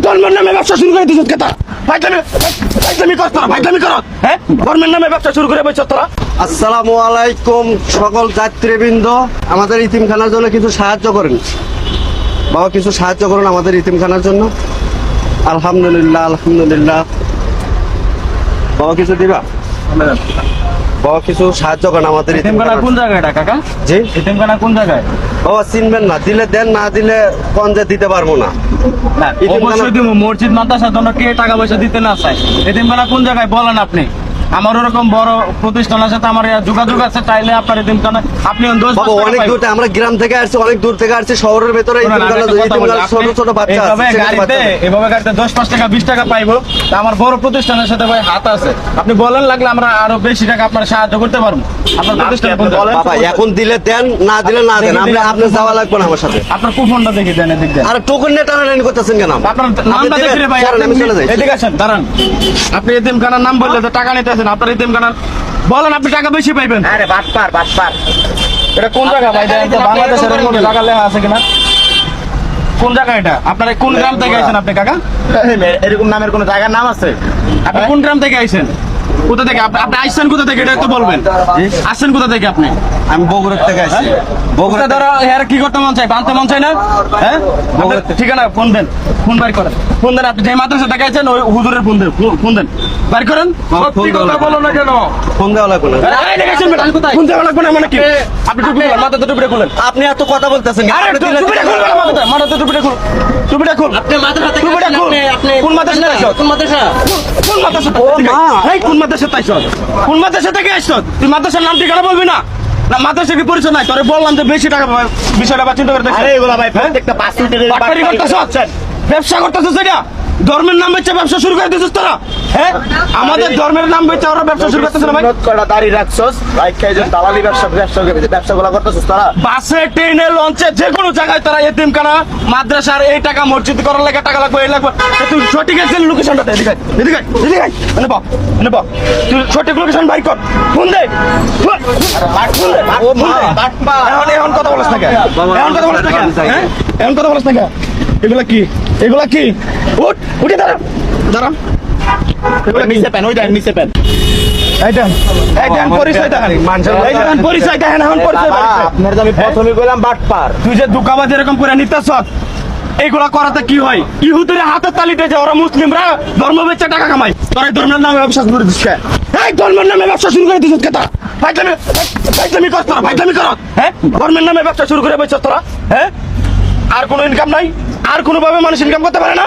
ধর্মের নামে ব্যবসা শুরু করে দিছিস কেতা ভাইটামি কর তোরা ভাইটামি কর হ্যাঁ ধর্মের নামে ব্যবসা শুরু করে বসছ তোরা। আসসালামু আলাইকুম সকল যাত্রীবৃন্দ, আমাদের ইতিমখানার জন্য কিছু সাহায্য করেন বাবা, কিছু সাহায্য করুন আমাদের ইতিমখানার জন্য। আলহামদুলিল্লাহ আলহামদুলিল্লাহ। বাবা কিছু দিবা, বাবা কিছু সাহায্য করেন আমাদের ইতিমখানা কোন জায়গায় কাকা? জি ইতিমখানা কোন জায়গায়? বাবা চিনবেন না, দিলে দেন, না দিলে পঞ্জে দিতে পারবো না। অবশ্যই দিব, মসজিদ মাদ্রাসার জন্য কে টাকা পয়সা দিতে না চায়। এতিমখানা কোন জায়গায় বলেন আপনি? আমার ওরকম বড় প্রতিষ্ঠানের সাথে আমার যোগাযোগ আছে, চাইলে আপনার এতিমখানা আপনি বাবা অনেক দূর, আমরা গ্রাম থেকে আসছি, অনেক দূর থেকে আসছি, শহরের ভেতরে ছোট ছোট বাচ্চা এভাবে গাড়িতে 10-5 টাকা 20 টাকা পাইবো, তা আমার বড় প্রতিষ্ঠানের সাথে ভাই হাত আছে। আপনি বলেন, লাগলে আমরা আরো বেশি টাকা আপনার সাহায্য করতে পারবো। আপনার প্রতিষ্ঠান বাবা এখন দিলে দেন, না দিলে না দেন, আপনি যাওয়া লাগবে না আমার সাথে। আপনার কুপনটা দেখে দেন, এদিক দেন। আর টোকন নিয়ে টানাটানি করতেছেন কেন? আপনার নামটা দেখে ভাই, আমি চলে যাই। এদিকে আসেন, দাঁড়ান। আপনি এতিমখানার নাম বললে তো টাকা নিতে আসেন, আপনার এতিমখানার বলেন আপনি টাকা বেশি পাইবেন। আরে বাটপার বাটপার, এটা কোন জায়গা ভাই? বাংলাদেশের মধ্যে টাকা লেখা আছে কিনা? কোন জায়গা এটা? আপনার কোন গ্রাম থেকে আইছেন আপনি কাকা? এরকম নামের কোন জায়গার নাম আছে? আপনি কোন গ্রাম থেকে আইছেন? কোথা থেকে আপনি আইছেন? কোথা থেকে এটা একটু বলবেন। আসছেন কোথা থেকে আপনি? আমি বগুড়া থেকে আসছি। বগুড়া ধরো এর কি করতে মন চাই? বানতে মন চাই না? হ্যাঁ ঠিকানা ফোন দেন, ফোন বাইর করেন, ফোন দেন। আপনি যে মাদ্রাসা থেকে আইছেন ওই হুজুরের ফোন দেন, ফোন দেন, বাইর করেন। সত্যি কথা বলো না কেন? ফোন দেওয়া লাগবে না। ফোন দেওয়া লাগবে না মানে কি? আপনি টুপি খুলেন, মাথাতে টুপিটা খুলেন। আপনি এত কথা বলতেছেন কেন? আরে টুপিটা খুল, মাথাতে টুপিটা খুল, টুপিটা খুল। আপনি মাদ্রাসা থেকে টুপিটা খুল। আপনি কোন মাদ্রাসা থেকে আইছো? কোন মাদ্রাসা? কোন মাদ্রাসা? এই কোন মাদ্রাসা থেকে আইছো? কোন মাদ্রাসা থেকে আইছো? তুই মাদ্রাসার নাম ঠিকানা বলবি না? না মাদ্রাসা কি পরিচয় নাই? তোরে বললাম যে বেশি টাকা বিষয়টা বা চিন্তা করে দেখছ। আরে এগুলা ভাই প্রত্যেকটা 5 মিনিটের বাটপারি করতেছ, ব্যবসা করতেছ। সেটা ধর্মের নাম বেচে ব্যবসা শুরু করে দিছিস তোরা। হ্যাঁ আমাদের ধর্মের নাম বেচে ওরা ব্যবসা শুরু করতেছ না ভাই। কটা দাঁড়িয়ে রাখছস ভাই, খাইজন দালালি ব্যবসাগুলো করতেছস তোরা। বাসে ট্রেনে লঞ্চে যে কোনো জায়গায় তারা এতিমখানা মাদ্রাসার এই টাকা মসজিদ করার লাগে টাকা লাগবে, এই লাগবে। তুই সঠিক আছে লোকেশনটা দে, এদিকে এদিকে এদিকে এনে পাও, এনে পাও। তুই সঠিক লোকেশন বাইর কর, ফোন দে। এখন কথা বলছ না কেন? এখন কথা বলছ না কেন? হ্যাঁ এখন কথা বলছ না কেন? এগুলা কি? এগুলা কি? উঠ, উঠে দাঁড়া, দাঁড়া। এগুলা নিচে পেন, ওই দেন নিচে পেন। এইটা এইটা পরিচয় দেন, এইটা পরিচয় দেন, এখন পরিচয় দেন। আপনার তো আমি প্রথমে কইলাম বাটপার। তুই যে দোকাবাজ এরকম করে নিতেছ, এইগুলা করাতে কি হয়? ইহুদির হাতের তালিতে যে ওরা মুসলিমরা ধর্ম বেচে টাকা কামায়, তোরা এই ধর্মের নামে ব্যবসা শুরু করে দিস। এই ধর্মের নামে ব্যবসা শুরু করে দিছিস কেতা ভাইটামি কর তোরা, ভাইটামি কর। হ্যাঁ ধর্মের নামে ব্যবসা শুরু করে বসছ তোরা। হ্যাঁ আর কোনো ইনকাম নাই, আর কোনো ভাবে মানুষ ইনকাম করতে পারে না।